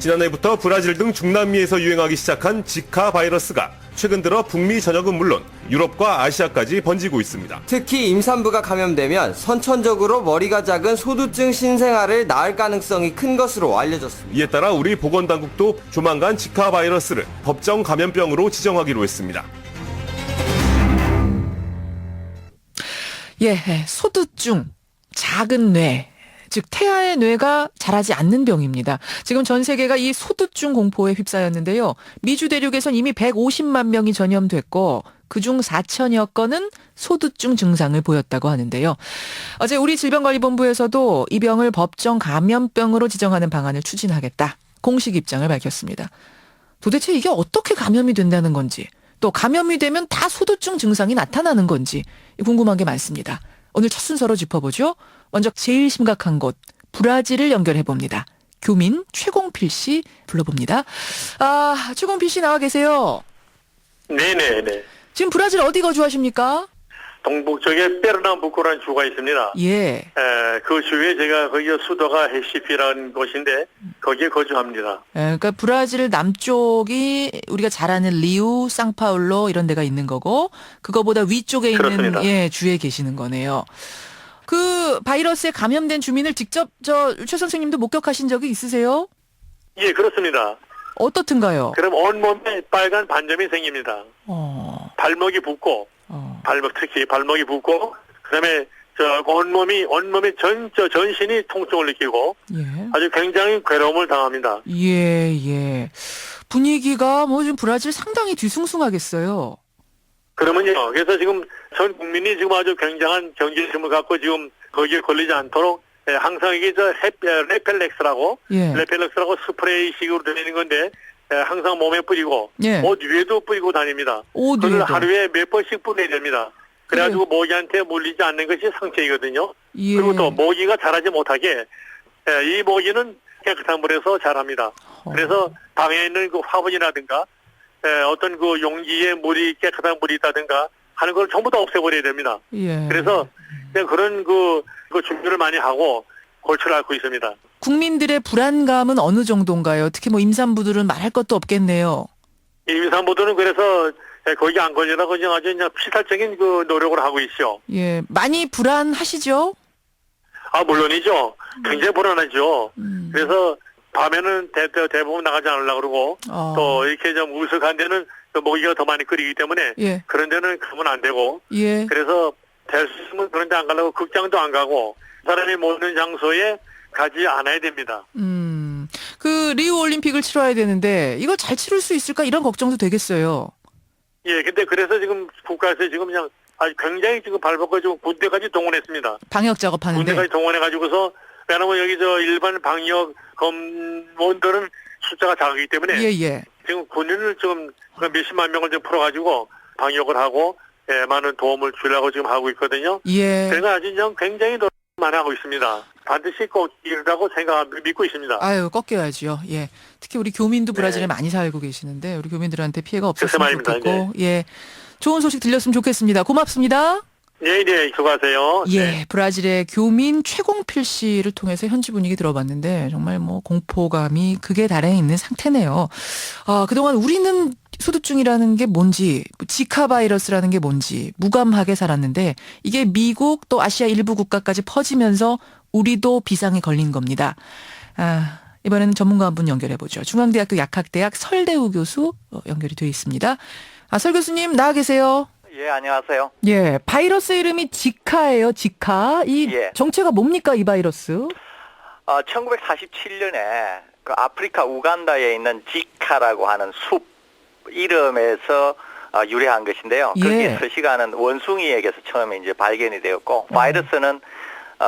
지난해부터 브라질 등 중남미에서 유행하기 시작한 지카 바이러스가 최근 들어 북미 전역은 물론 유럽과 아시아까지 번지고 있습니다. 특히 임산부가 감염되면 선천적으로 머리가 작은 소두증 신생아를 낳을 가능성이 큰 것으로 알려졌습니다. 이에 따라 우리 보건당국도 조만간 지카 바이러스를 법정 감염병으로 지정하기로 했습니다. 예, 소두증, 작은 뇌. 즉 태아의 뇌가 자라지 않는 병입니다. 지금 전 세계가 이 소두증 공포에 휩싸였는데요. 미주 대륙에선 이미 150만 명이 전염됐고 그중 4천여 건은 소두증 증상을 보였다고 하는데요. 어제 우리 질병관리본부에서도 이 병을 법정 감염병으로 지정하는 방안을 추진하겠다. 공식 입장을 밝혔습니다. 도대체 이게 어떻게 감염이 된다는 건지 또 감염이 되면 다 소두증 증상이 나타나는 건지 궁금한 게 많습니다. 오늘 첫 순서로 짚어보죠. 먼저 제일 심각한 곳 브라질을 연결해봅니다. 교민 최공필 씨 불러봅니다. 최공필 씨 나와 계세요. 네네네. 지금 브라질 어디 거주하십니까? 동북 쪽에 페르남부코라는 주가 있습니다. 예. 그 주에 제가 거기가 수도가 헤시피라는 곳인데 거기에 거주합니다. 그러니까 브라질 남쪽이 우리가 잘 아는 리우, 상파울로 이런 데가 있는 거고 그거보다 위쪽에 있는 그렇습니다. 주에 계시는 거네요. 그 바이러스에 감염된 주민을 직접 최 선생님도 목격하신 적이 있으세요? 예, 그렇습니다. 어떻든가요? 그럼 온몸에 빨간 반점이 생깁니다. 발목이 붓고, 특히 발목이 붓고, 그다음에 온몸이 전신이 통증을 느끼고 예. 아주 굉장히 괴로움을 당합니다. 예. 분위기가 지금 브라질 상당히 뒤숭숭하겠어요. 그러면요. 그래서 지금 전 국민이 지금 아주 굉장한 경계심을 갖고 지금 거기에 걸리지 않도록 항상 이게 레펠렉스라고 스프레이식으로 되어 있는 건데 항상 몸에 뿌리고 옷 위에도 뿌리고 다닙니다. 그걸 하루에 몇 번씩 뿌려야 됩니다. 그래가지고 모기한테 물리지 않는 것이 상책이거든요. 예. 그리고 또 모기가 자라지 못하게 이 모기는 깨끗한 물에서 자랍니다. 그래서 방에 있는 그 화분이라든가 어떤 그 용기에 깨끗한 물이 있다든가 하는 걸 전부 다 없애버려야 됩니다. 예. 그래서 그런 그 준비를 많이 하고 골치를 앓고 있습니다. 국민들의 불안감은 어느 정도인가요? 특히 임산부들은 말할 것도 없겠네요. 임산부들은 그래서 거기 안 걸리라고 아주 그냥 피살적인 그 노력을 하고 있죠. 예, 많이 불안하시죠? 물론이죠. 굉장히 불안하죠. 그래서 밤에는 대부분 나가지 않으려고 그러고 또 이렇게 좀 우슥한 데는 모기가 더 많이 끓이기 때문에 그런 데는 가면 안 되고 그래서 될 수 있으면 그런 데 안 가려고 극장도 안 가고 사람이 모이는 장소에 가지 않아야 됩니다. 그 리우 올림픽을 치러야 되는데 이걸 잘 치를 수 있을까 이런 걱정도 되겠어요. 예, 근데 그래서 지금 국가에서 지금 그냥 아주 굉장히 지금 발벗고 군대까지 동원했습니다. 방역 작업하는데. 군대까지 동원해가지고서 왜냐면 여기 일반 방역 검원들은 숫자가 작기 때문에 지금 군인을 좀 몇십만 명을 좀 풀어가지고 방역을 하고 많은 도움을 주려고 지금 하고 있거든요. 그래서 아주 굉장히 노력 많이 하고 있습니다. 반드시 꼭 이루라고 믿고 있습니다. 꺾여야지요. 예. 특히 우리 교민도 브라질에 많이 살고 계시는데 우리 교민들한테 피해가 없었으면 좋겠고 좋은 소식 들렸으면 좋겠습니다. 고맙습니다. 네, 수고하세요. 브라질의 교민 최공필 씨를 통해서 현지 분위기 들어봤는데 정말 공포감이 극에 달해 있는 상태네요. 그동안 우리는 소두증이라는 게 뭔지, 지카 바이러스라는 게 뭔지 무감하게 살았는데 이게 미국 또 아시아 일부 국가까지 퍼지면서 우리도 비상에 걸린 겁니다. 이번에는 전문가 한 분 연결해보죠. 중앙대학교 약학대학 설대우 교수 연결이 되어 있습니다. 설 교수님 나와 계세요. 예, 안녕하세요. 예, 바이러스 이름이 지카예요, 지카. 정체가 뭡니까, 이 바이러스? 1947년에 그 아프리카 우간다에 있는 지카라고 하는 숲 이름에서 유래한 것인데요. 거기에 서식하는 원숭이에게서 처음에 이제 발견이 되었고, 바이러스는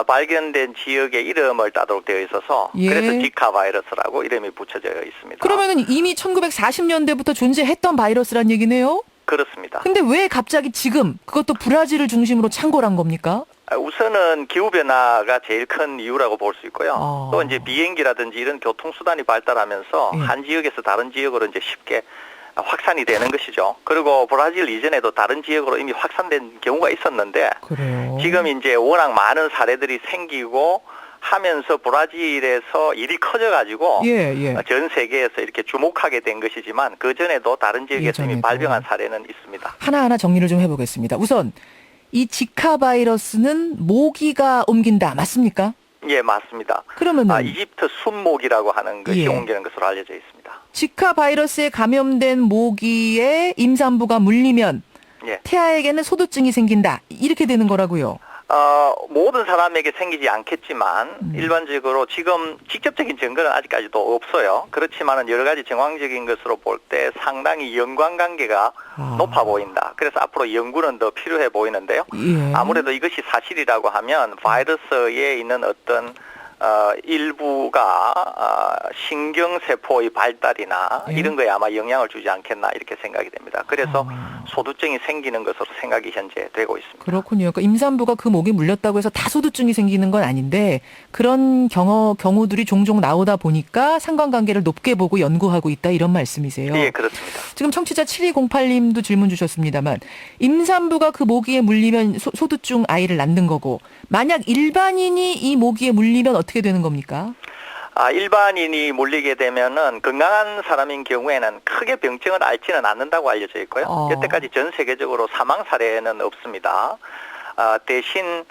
발견된 지역의 이름을 따도록 되어 있어서 그래서 지카 바이러스라고 이름이 붙여져 있습니다. 그러면은 이미 1940년대부터 존재했던 바이러스란 얘기네요? 그렇습니다. 근데 왜 갑자기 지금 그것도 브라질을 중심으로 창궐한 겁니까? 우선은 기후변화가 제일 큰 이유라고 볼 수 있고요. 또 이제 비행기라든지 이런 교통수단이 발달하면서 한 지역에서 다른 지역으로 이제 쉽게 확산이 되는 것이죠. 그리고 브라질 이전에도 다른 지역으로 이미 확산된 경우가 있었는데 지금 이제 워낙 많은 사례들이 생기고 하면서 브라질에서 일이 커져가지고 예. 전 세계에서 이렇게 주목하게 된 것이지만 그 전에도 다른 지역에서 이미 예전에도. 발병한 사례는 있습니다. 하나하나 정리를 좀 해보겠습니다. 우선 이 지카 바이러스는 모기가 옮긴다. 맞습니까? 예, 맞습니다. 그러면은 이집트 순모기라고 하는 것이 예. 옮기는 것으로 알려져 있습니다. 지카 바이러스에 감염된 모기에 임산부가 물리면 예. 태아에게는 소두증이 생긴다. 이렇게 되는 거라고요. 모든 사람에게 생기지 않겠지만 일반적으로 지금 직접적인 증거는 아직까지도 없어요. 그렇지만은 여러 가지 정황적인 것으로 볼 때 상당히 연관관계가 높아 보인다. 그래서 앞으로 연구는 더 필요해 보이는데요. 예. 아무래도 이것이 사실이라고 하면 바이러스에 있는 어떤 일부가 신경세포의 발달이나 예. 이런 거에 아마 영향을 주지 않겠나 이렇게 생각이 됩니다. 그래서 소두증이 생기는 것으로 생각이 현재 되고 있습니다. 그렇군요. 그러니까 임산부가 그 모기 물렸다고 해서 다 소두증이 생기는 건 아닌데 그런 경우들이 종종 나오다 보니까 상관관계를 높게 보고 연구하고 있다 이런 말씀이세요. 예, 그렇습니다. 지금 청취자 7208님도 질문 주셨습니다만 임산부가 그 모기에 물리면 소두증 아이를 낳는 거고 만약 일반인이 이 모기에 물리면 어떻게 되는 겁니까? 일반인이 물리게 되면은 건강한 사람인 경우에는 크게 병증을 앓지는 않는다고 알려져 있고요. 여태까지 전 세계적으로 사망 사례는 없습니다. 대신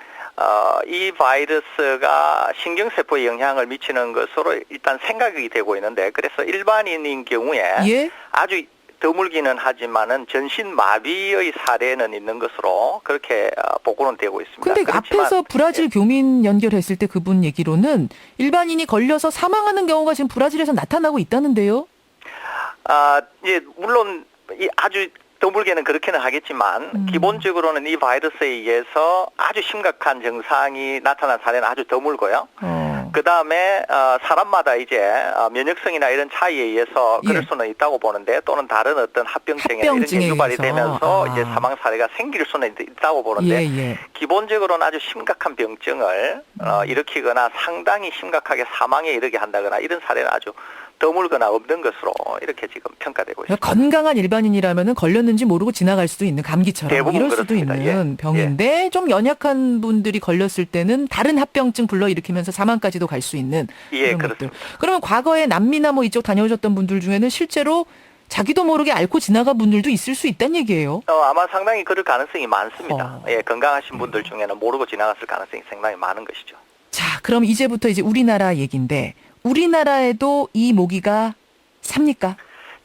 이 바이러스가 신경세포에 영향을 미치는 것으로 일단 생각이 되고 있는데 그래서 일반인인 경우에 예? 아주 드물기는 하지만은 전신 마비의 사례는 있는 것으로 그렇게 보고는 되고 있습니다. 근데 그렇지만, 앞에서 브라질 교민 연결했을 때 그분 얘기로는 일반인이 걸려서 사망하는 경우가 지금 브라질에서 나타나고 있다는데요. 예, 물론 아주 드물게는 그렇게는 하겠지만 기본적으로는 이 바이러스에 의해서 아주 심각한 증상이 나타난 사례는 아주 드물고요. 그 다음에 사람마다 이제 면역성이나 이런 차이에 의해서 그럴 예. 수는 있다고 보는데 또는 다른 어떤 합병증이나 이런 게 유발이 의해서. 되면서 이제 사망 사례가 생길 수는 있다고 보는데 예. 기본적으로는 아주 심각한 병증을 일으키거나 상당히 심각하게 사망에 이르게 한다거나 이런 사례는 아주 드물거나 없는 것으로 이렇게 지금 평가되고 있습니다. 건강한 일반인이라면은 걸렸는지 모르고 지나갈 수도 있는 감기처럼 대부분 이럴 수도 그렇습니다. 있는 예. 병인데 좀 연약한 분들이 걸렸을 때는 다른 합병증 불러일으키면서 사망까지도 갈 수 있는 예, 그런 것들. 그렇습니다. 그러면 과거에 남미나 뭐 이쪽 다녀오셨던 분들 중에는 실제로 자기도 모르게 앓고 지나간 분들도 있을 수 있다는 얘기예요. 아마 상당히 그럴 가능성이 많습니다. 예, 건강하신 분들 네. 중에는 모르고 지나갔을 가능성이 상당히 많은 것이죠. 자, 그럼 이제부터 이제 우리나라 얘기인데 우리나라에도 이 모기가 삽니까?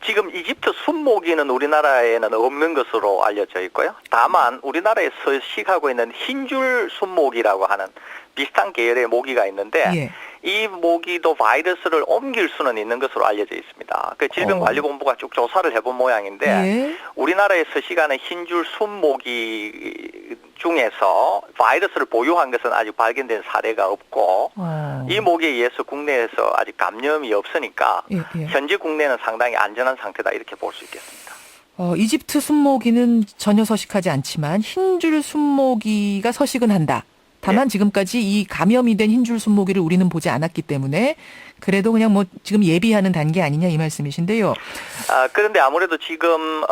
지금 이집트 순모기는 우리나라에는 없는 것으로 알려져 있고요. 다만 우리나라에 서식하고 있는 흰줄 순모기라고 하는 비슷한 계열의 모기가 있는데 예. 이 모기도 바이러스를 옮길 수는 있는 것으로 알려져 있습니다. 그 질병관리본부가 쭉 조사를 해본 모양인데 예. 우리나라에 서식하는 흰줄 순모기 중에서 바이러스를 보유한 것은 아직 발견된 사례가 없고 이 모기에 의해서 국내에서 아직 감염이 없으니까 예. 현재 국내는 상당히 안전한 상태다 이렇게 볼 수 있겠습니다. 이집트 순모기는 전혀 서식하지 않지만 흰줄 순모기가 서식은 한다. 다만 지금까지 이 감염이 된 흰줄 순모기를 우리는 보지 않았기 때문에 그래도 그냥 뭐 지금 예비하는 단계 아니냐 이 말씀이신데요. 그런데 아무래도 지금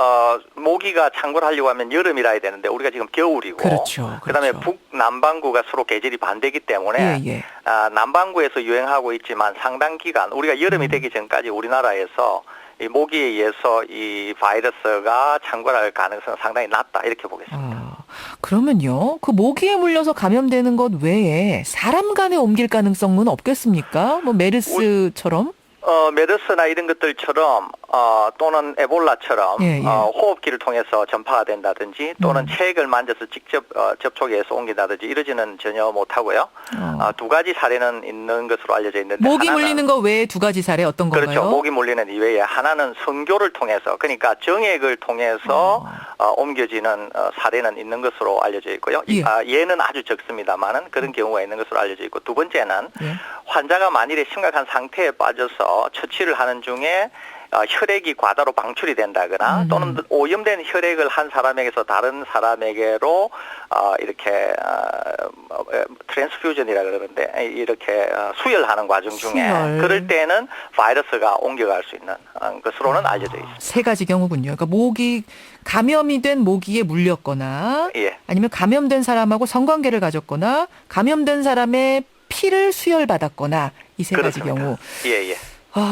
모기가 창궐 하려고 하면 여름이라 해야 되는데 우리가 지금 겨울이고 그렇죠. 그다음에 북남반구가 서로 계절이 반대기 때문에 예. 남반구에서 유행하고 있지만 상당 기간 우리가 여름이 되기 전까지 우리나라에서 이 모기에 의해서 이 바이러스가 창궐할 가능성은 상당히 낮다 이렇게 보겠습니다. 그러면요, 그 모기에 물려서 감염되는 것 외에 사람 간에 옮길 가능성은 없겠습니까? 뭐 메르스처럼? 메르스나 이런 것들처럼 또는 에볼라처럼 예. 호흡기를 통해서 전파가 된다든지 또는 체액을 만져서 직접 접촉해서 옮긴다든지 이러지는 전혀 못하고요. 두 가지 사례는 있는 것으로 알려져 있는데 모기 물리는 거 외에 두 가지 사례 어떤 건가요? 그렇죠. 모기 물리는 이외에 하나는 성교를 통해서 그러니까 정액을 통해서 옮겨지는 사례는 있는 것으로 알려져 있고요. 예. 얘는 아주 적습니다만은 그런 경우가 있는 것으로 알려져 있고 두 번째는 환자가 만일에 심각한 상태에 빠져서 처치를 하는 중에 혈액이 과다로 방출이 된다거나 또는 오염된 혈액을 한 사람에게서 다른 사람에게로 이렇게 트랜스퓨전이라 그러는데 이렇게 수혈하는 과정 중에 그럴 때는 바이러스가 옮겨갈 수 있는 것으로는 알려져 있습니다. 세 가지 경우군요. 그러니까 감염이 된 모기에 물렸거나 예. 아니면 감염된 사람하고 성관계를 가졌거나 감염된 사람의 피를 수혈받았거나 이 세 가지 그렇습니다. 경우. 예.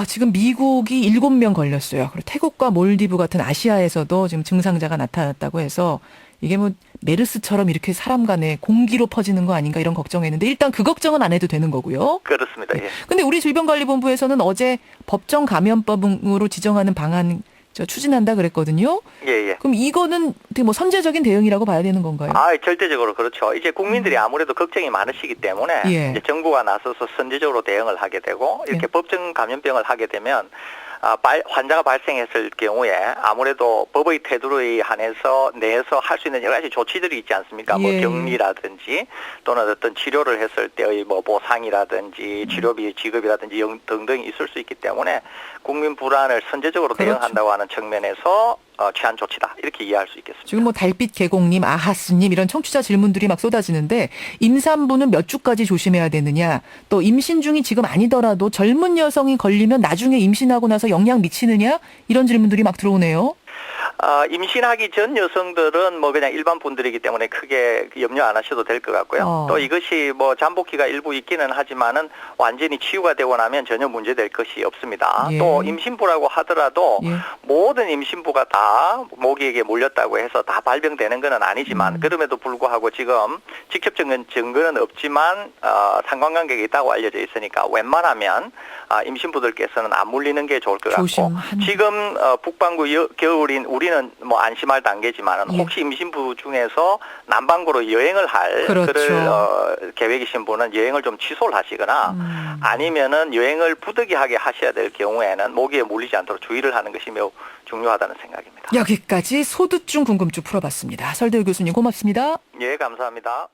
지금 미국이 7명 걸렸어요. 그리고 태국과 몰디브 같은 아시아에서도 지금 증상자가 나타났다고 해서 이게 뭐 메르스처럼 이렇게 사람 간에 공기로 퍼지는 거 아닌가 이런 걱정했는데 일단 그 걱정은 안 해도 되는 거고요. 그렇습니다. 예. 근데 우리 질병관리본부에서는 어제 법정 감염법으로 지정하는 방안 추진한다 그랬거든요. 예. 그럼 이거는 되게 뭐 선제적인 대응이라고 봐야 되는 건가요? 절대적으로 그렇죠. 이제 국민들이 아무래도 걱정이 많으시기 때문에 예. 이제 정부가 나서서 선제적으로 대응을 하게 되고 이렇게 예. 법정 감염병을 하게 되면 환자가 발생했을 경우에 아무래도 법의 테두리에 한해서 내에서 할 수 있는 여러 가지 조치들이 있지 않습니까? 뭐 예. 격리라든지 또는 어떤 치료를 했을 때의 뭐 보상이라든지 치료비 지급이라든지 등등이 있을 수 있기 때문에 국민 불안을 선제적으로 그렇죠. 대응한다고 하는 측면에서 취한 조치다 이렇게 이해할 수 있겠습니다. 지금 뭐 달빛 계곡님, 아하스님 이런 청취자 질문들이 막 쏟아지는데 임산부는 몇 주까지 조심해야 되느냐, 또 임신 중이 지금 아니더라도 젊은 여성이 걸리면 나중에 임신하고 나서 영향 미치느냐 이런 질문들이 막 들어오네요. 임신하기 전 여성들은 뭐 그냥 일반 분들이기 때문에 크게 염려 안 하셔도 될 것 같고요. 또 이것이 뭐 잠복기가 일부 있기는 하지만은 완전히 치유가 되고 나면 전혀 문제될 것이 없습니다. 예. 또 임신부라고 하더라도 예. 모든 임신부가 다 모기에게 몰렸다고 해서 다 발병되는 건 아니지만 그럼에도 불구하고 지금 직접적인 증거는 없지만 상관관계가 있다고 알려져 있으니까 웬만하면 임신부들께서는 안 물리는 게 좋을 것 같고 지금 북반구 겨울인 우리는 뭐 안심할 단계지만은 예. 혹시 임신부 중에서 남반구로 여행을 할 그렇죠. 계획이신 분은 여행을 좀 취소를 하시거나 아니면은 여행을 부득이하게 하셔야 될 경우에는 모기에 물리지 않도록 주의를 하는 것이 매우 중요하다는 생각입니다. 여기까지 소두증 궁금증 풀어봤습니다. 설대우 교수님 고맙습니다. 예, 감사합니다.